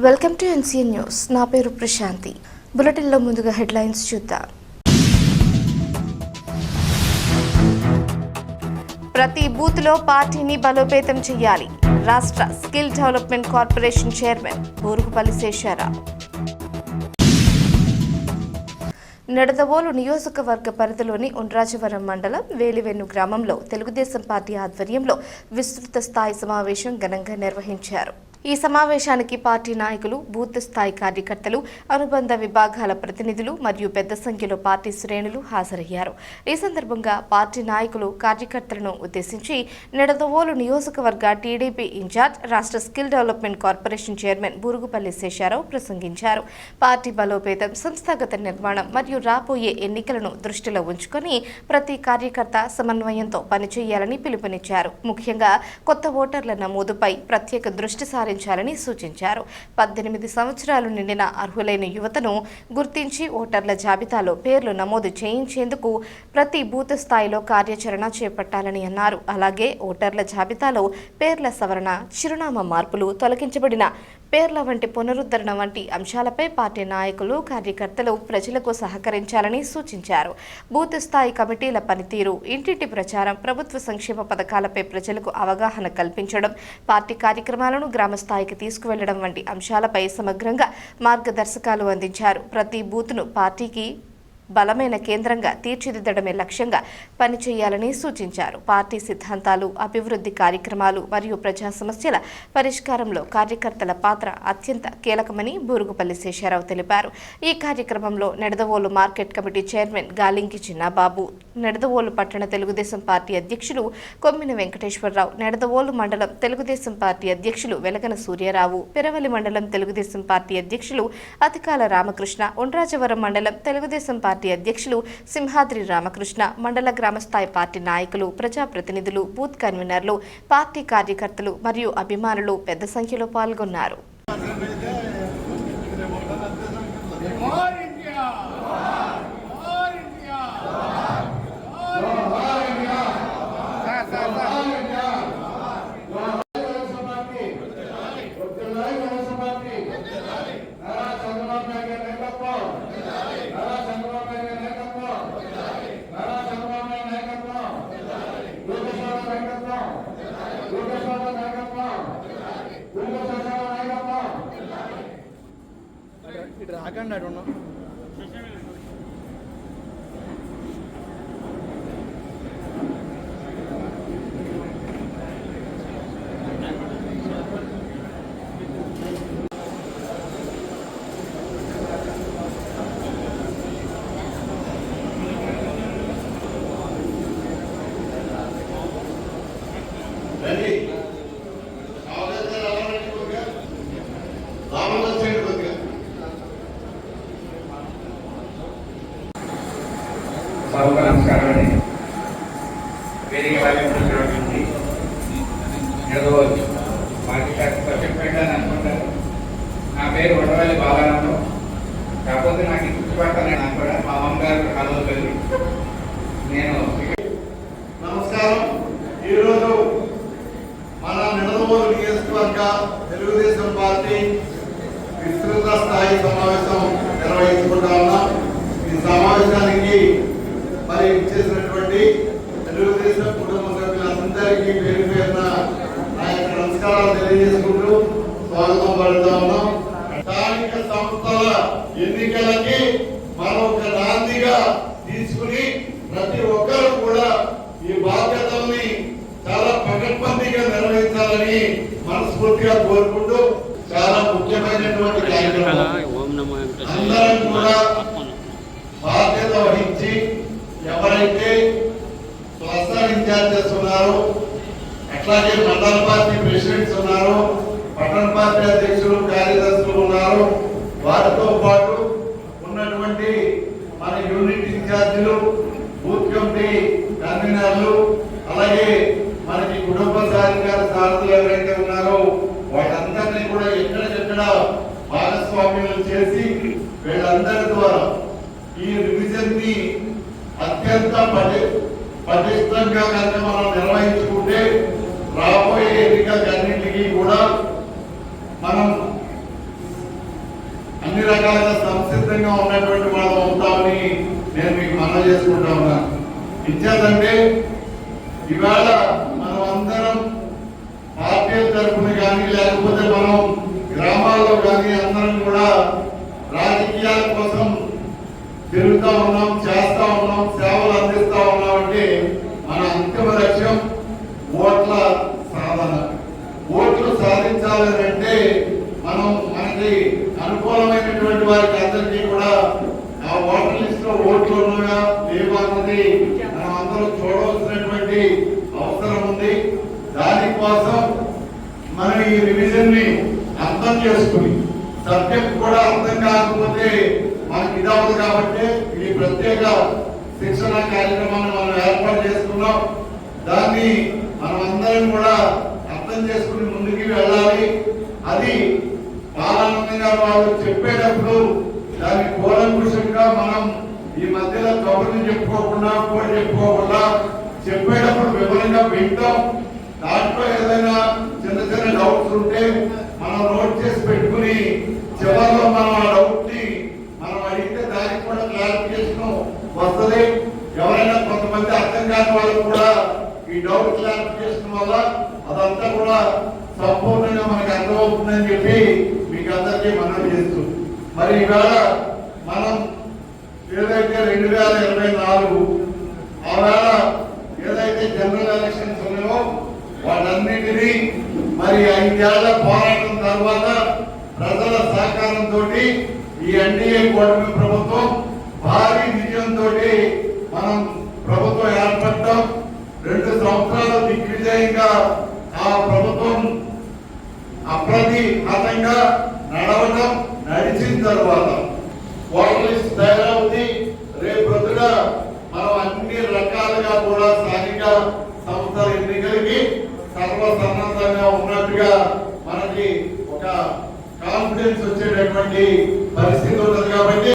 Welcome to NCN news. నా పేరు ప్రశాంతి. బులెటిన్లో ముందుగా హెడ్లైన్స్ చూద్దాం. ప్రతి బూత్లో పార్టీని బలోపేతం చేయాలి. రాష్ట్ర skill development corporation chairman Burugupalli Sesha Rao. Nidadavolu నియోజకవర్గ పరిధిలోని ఉండ్రాజవరం మండలం వేలివెన్ను గ్రామంలో తెలుగుదేశం పార్టీ ఆధ్వర్యంలో విస్తృత స్థాయి సమావేశం ఘనంగా నిర్వహించారు. ఈ సమావేశానికి పార్టీ నాయకులు, బూత్ స్థాయి కార్యకర్తలు, అనుబంధ విభాగాల ప్రతినిధులు మరియు పెద్ద సంఖ్యలో పార్టీ శ్రేణులు హాజరయ్యారు. ఈ సందర్భంగా పార్టీ నాయకులు, కార్యకర్తలను ఉద్దేశించి నిడదవోలు నియోజకవర్గ టీడీపీ ఇన్ఛార్జ్, రాష్ట్ర skill development corporation chairman Burugupalli Sesha Rao ప్రసంగించారు. పార్టీ బలోపేతం, సంస్థాగత నిర్మాణం మరియు రాబోయే ఎన్నికలను దృష్టిలో ఉంచుకొని ప్రతి కార్యకర్త సమన్వయంతో పనిచేయాలని పిలుపునిచ్చారు. ముఖ్యంగా కొత్త ఓటర్ల నమోదుపై ప్రత్యేక దృష్టి సారించాలని సూచించారు. 18 సంవత్సరాలు నిండిన అర్హులైన యువతను గుర్తించి ఓటర్ల జాబితాలో పేర్లు నమోదు చేయించేందుకు ప్రతి బూత్ స్థాయిలో కార్యాచరణ చేపట్టాలని అన్నారు. అలాగే ఓటర్ల జాబితాలో పేర్ల సవరణ, చిరునామా మార్పులు, తొలగించబడిన పేర్ల వంటి పునరుద్ధరణ వంటి అంశాలపై పార్టీ నాయకులు, కార్యకర్తలు ప్రజలకు సహకరించాలని సూచించారు. బూత్ స్థాయి కమిటీల పనితీరు, ఇంటింటి ప్రచారం, ప్రభుత్వ సంక్షేమ పథకాలపై ప్రజలకు అవగాహన కల్పించడం, పార్టీ కార్యక్రమాలను గ్రామ స్థాయికి తీసుకువెళ్లడం వంటి అంశాలపై సమగ్రంగా మార్గదర్శకాలు అందించారు. ప్రతి బూత్ను పార్టీకి బలమైన కేంద్రంగా తీర్చిదిద్దడమే లక్ష్యంగా పనిచేయాలని సూచించారు. పార్టీ సిద్ధాంతాలు, అభివృద్ధి కార్యక్రమాలు మరియు ప్రజా సమస్యల పరిష్కారంలో కార్యకర్తల పాత్ర అత్యంత కీలకమని బూరుగుపల్లి శేషారావు తెలిపారు. ఈ కార్యక్రమంలో Nidadavolu market committee chairman Galinki Chinnababu, Nidadavolu పట్టణ తెలుగుదేశం పార్టీ అధ్యక్షులు కొమ్మిన వెంకటేశ్వరరావు, నిడదవోలు మండలం తెలుగుదేశం పార్టీ అధ్యక్షులు వెలగన సూర్యారావు, పెరవలి మండలం తెలుగుదేశం పార్టీ అధ్యక్షులు అతికాల రామకృష్ణ, ఉండ్రాజవరం మండలం తెలుగుదేశం పార్టీ అధ్యక్షులు సింహాద్రి రామకృష్ణ, మండల గ్రామస్థాయి పార్టీ నాయకులు, ప్రజాప్రతినిధులు, బూత్ కన్వీనర్లు, పార్టీ కార్యకర్తలు మరియు అభిమానులు పెద్ద సంఖ్యలో పాల్గొన్నారు. రాకండి అడున్నా నమస్కారం అండి. వేదిక వాల్యూంది నిడదవోలు పార్టీ చెప్పండి అని అనుకుంటారు. నా పేరు వడవల్లి బాలానందం. కాకపోతే నాకు గుర్తుపట్టాలి నాకు కూడా మా అమ్మగారు కలవలేదు. నేను నమస్కారం. ఈరోజు మన నిడదవోలు నియోజకవర్గ తెలుగుదేశం పార్టీ విస్తృత స్థాయి సమావేశం నిర్వహించుకుంటా ఉన్నాం. ఈ సమావేశానికి మరి ఇచ్చేసినటువంటి తెలుగుదేశం కుటుంబ సభ్యులందరికీ పేరు పేరున నా యొక్క నమస్కారాలు తెలియజేసుకుంటూ స్వాగతం పడుతూ ఉన్నాం. స్థానిక సంస్థల ఎన్నికలకి మరొక నాందిగా తీసుకుని ప్రతి ఒక్కరు కూడా ఈ బాధ్యతల్ని చాలా పకడ్బందీగా నిర్వహించాలని మనస్ఫూర్తిగా కోరుకుంటూ చాలా ముఖ్యమైనటువంటి కార్యక్రమం అందరం కూడా బాధ్యత వహించి ఎవరైతే క్లస్టర్ ఇన్ఛార్జెస్ ఉన్నారో, అట్లాగే మండల పార్టీ ప్రెసిడెంట్స్ ఉన్నారు, పట్టణ పార్టీ అధ్యక్షులు, కార్యదర్శులు ఉన్నారు, వారితో పాటు ఉన్నటువంటి మన యూనిట్ ఇన్ఛార్జీలు, బూత్ కమిటీ కన్వీనర్లు, అలాగే మనకి కుటుంబ సాధికార సారథులు ఎవరైతే ఉన్నారో వాళ్ళందరినీ కూడా ఎక్కడికెక్కడ భాగస్వామ్యం చేసి వీళ్ళందరి ద్వారా ఈ రివిజన్ ని అత్యంత పటిష్టంగా కనుక మనం నిర్వహించుకుంటే రాబోయే ఎన్నికలన్నింటికీ కూడా మనం రకాలుగా సంసిద్ధంగా ఉన్నటువంటి వాళ్ళు అవుతామని నేను మీకు మనవి చేసుకుంటా ఉన్నాను. ఇచ్చేదంటే ఇవాళ మనం అందరం పార్టీల తరఫున కానీ లేకపోతే మనం గ్రామాల్లో కానీ అందరం కూడా రాజకీయాల కోసం తిరుగుతూ ఉన్నాం, చేస్తా ఉన్నాం, సేవలు అందిస్తా ఉన్నాం. అంటే మన అంతిమ లక్ష్యం ఓట్ల సాధన. ఓట్లు సాధించాలంటే మనం మనకి అనుకూలమైనటువంటి వారికి అందరికీ కూడా ఆ ఓటర్ లిస్ట్ లో ఓట్లు ఉన్నాయా లేవా అన్నది మనం అందరూ చూడవలసినటువంటి అవసరం ఉంది. దానికోసం మనం ఈ రివిజన్ ని అర్థం చేసుకుని సబ్జెక్ట్ కూడా అర్థం కాకపోతే మనకి ఇదవదు కాబట్టి ఈ ప్రత్యేక శిక్షణ కార్యక్రమాన్ని మనం ఏర్పాటు చేసుకున్నాం. దాన్ని మనం అందరం కూడా అర్థం చేసుకుని ముందుకు వెళ్ళాలి. అది బాలానందంగా వాళ్ళు చెప్పేటప్పుడు దాన్ని కూలంకుషంగా మనం ఈ మధ్యలో కబుర్లు చెప్పుకోకుండా కూడా చెప్పుకోకుండా చెప్పేటప్పుడు వివరంగా వింటాం. దాంట్లో ఏదైనా చిన్న చిన్న డౌట్స్ ఉంటే మనం నోట్ చేసి పెట్టుకుని చివరిలో మనం ఆ డౌట్ ని మనం అడిగితే దానికి కూడా క్లారిఫికేషన్ వస్తుంది. ఎవరైనా కొంతమంది అర్థం కాని వాళ్ళు కూడా ఈ డౌట్ క్లారిఫికేషన్ వల్ల అదంతా కూడా సంపూర్ణంగా మనకు అర్థమవుతుందని చెప్పి మీకు అందరికీ మనం చేస్తూ మరి ఇవాళ మనం ఏదైతే 2024 ఆవేళ ఏదైతే జనరల్ ఎలక్షన్స్ ఉన్నాయో వాటన్నిటినీ మరి 5 ఏళ్ల పోరాటం తర్వాత ప్రజల సహకారంతో ఈ ఎన్డీఏ కూటమి ప్రభుత్వం భారీ విజయంతో మనం ప్రభుత్వం ఏర్పడటం, 2 సంవత్సరాలు దిగ్విజయంగా ఆ ప్రభుత్వం అప్రతిహతంగా నడవటం, నడిచిన తర్వాత ఓటర్ లిస్ట్ తయారవుతుంది. రేపు పొద్దున మనం అన్ని రకాలుగా కూడా స్థానిక సంస్థల ఎన్నికలకి సర్వసన్నద్ధంగా ఉన్నట్టుగా మనకి ఒక కాన్ఫిడెన్స్ వచ్చేటటువంటి పరిస్థితి ఉంటుంది కాబట్టి